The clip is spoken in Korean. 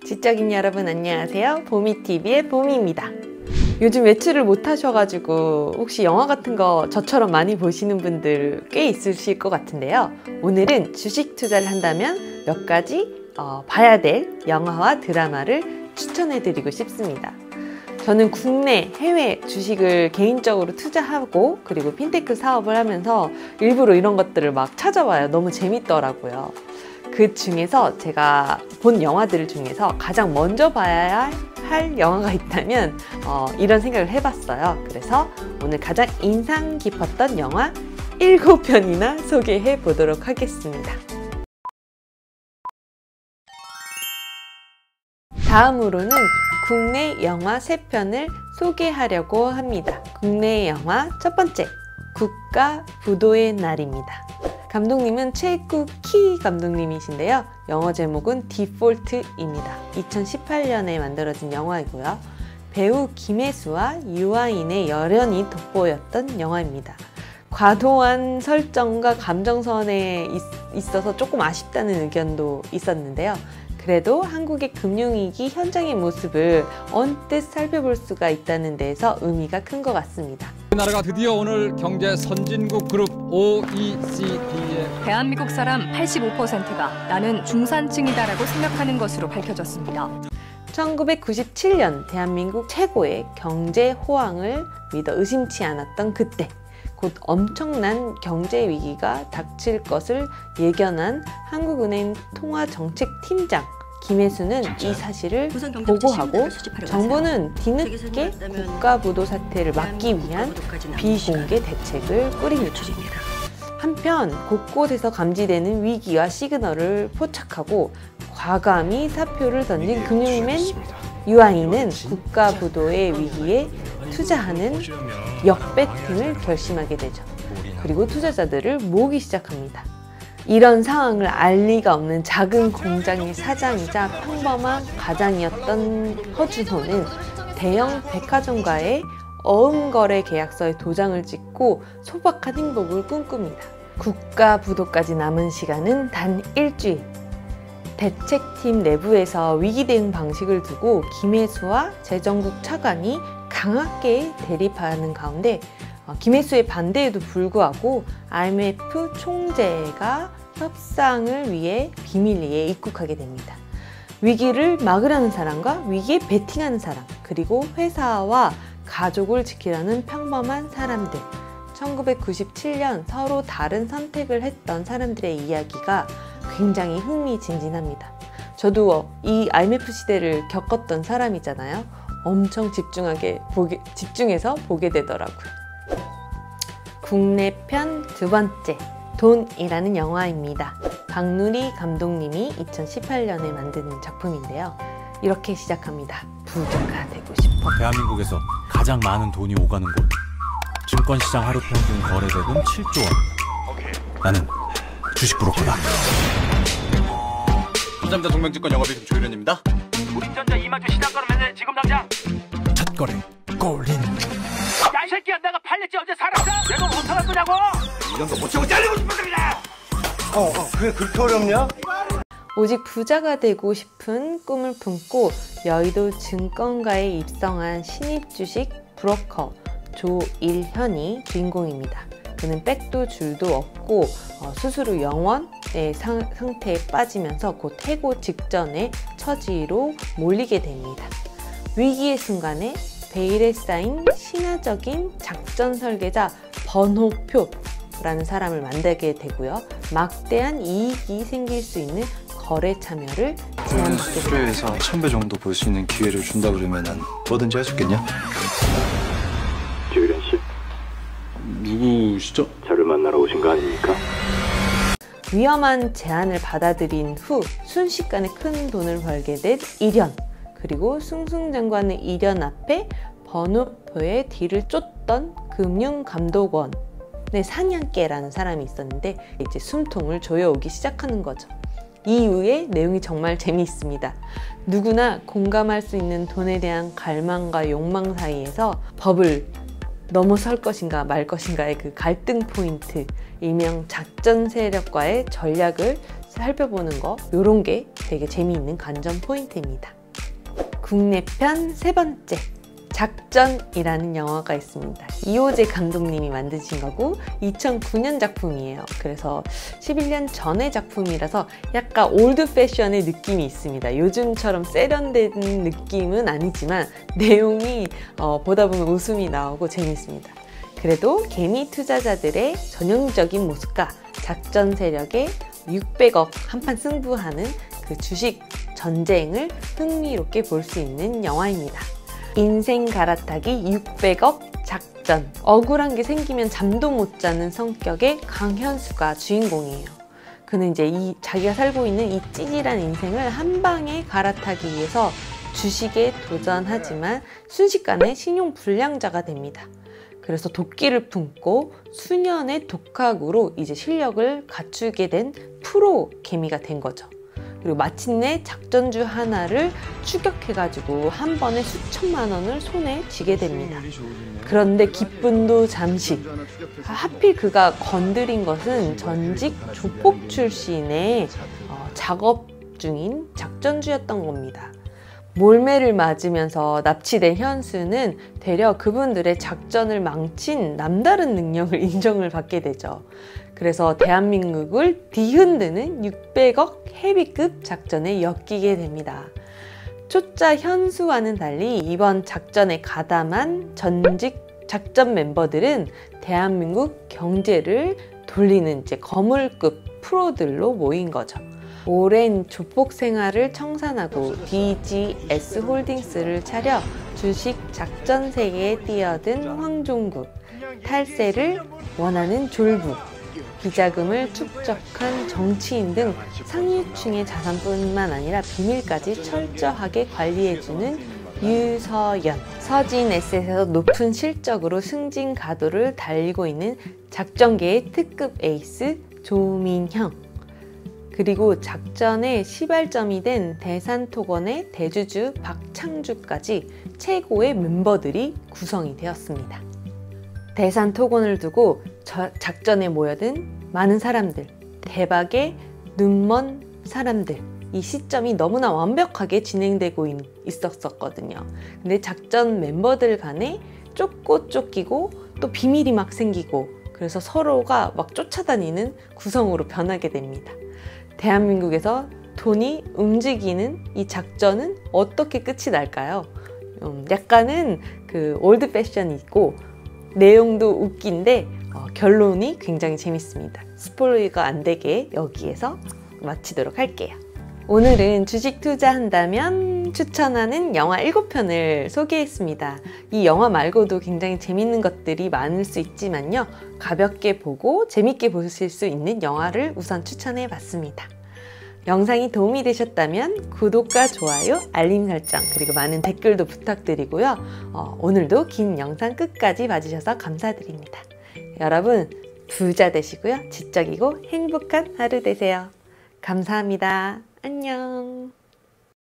지적인 여러분 안녕하세요. 보미TV의 보미입니다. 요즘 외출을 못 하셔가지고 혹시 영화 같은 거 저처럼 많이 보시는 분들 꽤 있으실 것 같은데요. 오늘은 주식 투자를 한다면 몇 가지 봐야 될 영화와 드라마를 추천해드리고 싶습니다. 저는 국내, 해외 주식을 개인적으로 투자하고 그리고 핀테크 사업을 하면서 일부러 이런 것들을 막 찾아봐요. 너무 재밌더라고요. 그 중에서 제가 본 영화들 중에서 가장 먼저 봐야 할 영화가 있다면 이런 생각을 해봤어요. 그래서 오늘 가장 인상 깊었던 영화 7편이나 소개해 보도록 하겠습니다. 다음으로는 국내 영화 3편을 소개하려고 합니다. 국내 영화 첫 번째, 국가부도의 날입니다. 감독님은 최국 키 감독님이신데요. 영어 제목은 디폴트입니다. 2018년에 만들어진 영화이고요. 배우 김혜수와 유아인의 열연이 돋보였던 영화입니다. 과도한 설정과 감정선에 있어서 조금 아쉽다는 의견도 있었는데요. 그래도 한국의 금융위기 현장의 모습을 언뜻 살펴볼 수가 있다는 데에서 의미가 큰 것 같습니다. 우리나라가 드디어 오늘 경제 선진국 그룹 OECD에 대한민국 사람 85%가 나는 중산층이다라고 생각하는 것으로 밝혀졌습니다. 1997년 대한민국 최고의 경제 호황을 믿어 의심치 않았던 그때 곧 엄청난 경제 위기가 닥칠 것을 예견한 한국은행 통화정책팀장 김혜수는 이 사실을 보고하고 정부는 뒤늦게 국가부도 사태를 막기 위한 비공개 대책을 꾸립니다. 한편 곳곳에서 감지되는 위기와 시그널을 포착하고 과감히 사표를 던진 금융맨 유아인은 국가부도의 위기에 투자하는 역배팅을 결심하게 되죠. 그리고 투자자들을 모으기 시작합니다. 이런 상황을 알 리가 없는 작은 공장의 사장이자 평범한 가장이었던 허준호는 대형 백화점과의 어음거래 계약서에 도장을 찍고 소박한 행복을 꿈꿉니다. 국가부도까지 남은 시간은 단 일주일. 대책팀 내부에서 위기 대응 방식을 두고 김혜수와 재정국 차관이 강하게 대립하는 가운데 김혜수의 반대에도 불구하고 IMF 총재가 협상을 위해 비밀리에 입국하게 됩니다. 위기를 막으려는 사람과 위기에 베팅하는 사람, 그리고 회사와 가족을 지키려는 평범한 사람들. 1997년 서로 다른 선택을 했던 사람들의 이야기가 굉장히 흥미진진합니다. 저도 이 IMF 시대를 겪었던 사람이잖아요. 엄청 집중해서 보게 되더라고요. 국내편 두 번째, 돈이라는 영화입니다. 박누리 감독님이 2018년에 만든 작품인데요. 이렇게 시작합니다. 부자가 되고 싶어. 대한민국에서 가장 많은 돈이 오가는 곳. 증권시장 하루 평균 거래대금 7조 원. 나는 주식 브로커다. 삼성전자 동명증권 영업이익 조율원입니다. 우리전자 이마주 시장가로 맨날 지금 당장 첫 거래 골인. 야 이 새끼야, 내가 팔렸지 언제 살았어? 내가 못 살았 거냐고. 이 정도 못 치고 잘리고 싶었습니다. 그게 그렇게 어렵냐? 오직 부자가 되고 싶은 꿈을 품고 여의도 증권가에 입성한 신입 주식 브로커 조일현이 주인공입니다. 그는 백도 줄도 없고 스스로 영원의 상태에 빠지면서 곧 해고 직전의 처지로 몰리게 됩니다. 위기의 순간에 베일에 쌓인 신화적인 작전 설계자 번호표라는 사람을 만나게 되고요. 막대한 이익이 생길 수 있는 거래 참여를 제안하게 됩니다. 수주에서 1000배 정도 볼 수 있는 기회를 준다 그러면 난 뭐든지 할 수 있겠냐? 조일현 씨, 누구시죠? 저를 만나러 오신 거 아닙니까? 위험한 제안을 받아들인 후 순식간에 큰 돈을 벌게 된 일현, 그리고 승승장구하는 일현 앞에 번호표에 뒤를 쫓던 금융감독원의 사냥개라는 사람이 있었는데 이제 숨통을 조여오기 시작하는 거죠. 이후의 내용이 정말 재미있습니다. 누구나 공감할 수 있는 돈에 대한 갈망과 욕망 사이에서 법을 넘어설 것인가 말 것인가의 그 갈등 포인트, 일명 작전 세력과의 전략을 살펴보는 거, 요런 게 되게 재미있는 관전 포인트입니다. 국내편 세 번째, 작전이라는 영화가 있습니다. 이호재 감독님이 만드신 거고 2009년 작품이에요. 그래서 11년 전의 작품이라서 약간 올드 패션의 느낌이 있습니다. 요즘처럼 세련된 느낌은 아니지만 내용이 보다 보면 웃음이 나오고 재미있습니다. 그래도 개미 투자자들의 전형적인 모습과 작전 세력의 600억 한판 승부하는 그 주식 전쟁을 흥미롭게 볼 수 있는 영화입니다. 인생 갈아타기 600억 작전. 억울한 게 생기면 잠도 못 자는 성격의 강현수가 주인공이에요. 그는 이제 자기가 살고 있는 이 찌질한 인생을 한 방에 갈아타기 위해서 주식에 도전하지만 순식간에 신용불량자가 됩니다. 그래서 도끼를 품고 수년의 독학으로 이제 실력을 갖추게 된 프로 개미가 된 거죠. 그리고 마침내 작전주 하나를 추격해가지고 한 번에 수천만 원을 손에 쥐게 됩니다. 그런데 기쁨도 잠시. 하필 그가 건드린 것은 전직 조폭 출신의 작업 중인 작전주였던 겁니다. 몰매를 맞으면서 납치된 현수는 되려 그분들의 작전을 망친 남다른 능력을 인정을 받게 되죠. 그래서 대한민국을 뒤흔드는 600억 헤비급 작전에 엮이게 됩니다. 초짜 현수와는 달리 이번 작전에 가담한 전직 작전 멤버들은 대한민국 경제를 돌리는 이제 거물급 프로들로 모인 거죠. 오랜 조폭 생활을 청산하고 DGS 홀딩스를 차려 주식 작전 세계에 뛰어든 황종국, 탈세를 원하는 졸부, 비자금을 축적한 정치인 등 상류층의 자산뿐만 아니라 비밀까지 철저하게 관리해주는 유서연, 서진 에셋에서 높은 실적으로 승진 가도를 달리고 있는 작전계의 특급 에이스 조민형, 그리고 작전의 시발점이 된 대산토건의 대주주 박창주까지 최고의 멤버들이 구성이 되었습니다. 대산토건을 두고 작전에 모여든 많은 사람들, 대박의 눈먼 사람들, 이 시점이 너무나 완벽하게 진행되고 있었거든요. 근데 작전 멤버들 간에 쫓고 쫓기고 또 비밀이 막 생기고 그래서 서로가 막 쫓아다니는 구성으로 변하게 됩니다. 대한민국에서 돈이 움직이는 이 작전은 어떻게 끝이 날까요? 약간은 그 올드 패션이 있고 내용도 웃긴데 결론이 굉장히 재밌습니다. 스포일러가 안 되게 여기에서 마치도록 할게요. 오늘은 주식 투자한다면 추천하는 영화 7편을 소개했습니다. 이 영화 말고도 굉장히 재밌는 것들이 많을 수 있지만요. 가볍게 보고 재밌게 보실 수 있는 영화를 우선 추천해 봤습니다. 영상이 도움이 되셨다면 구독과 좋아요, 알림 설정, 그리고 많은 댓글도 부탁드리고요. 오늘도 긴 영상 끝까지 봐주셔서 감사드립니다. 여러분 부자 되시고요. 지적이고 행복한 하루 되세요. 감사합니다. 안녕.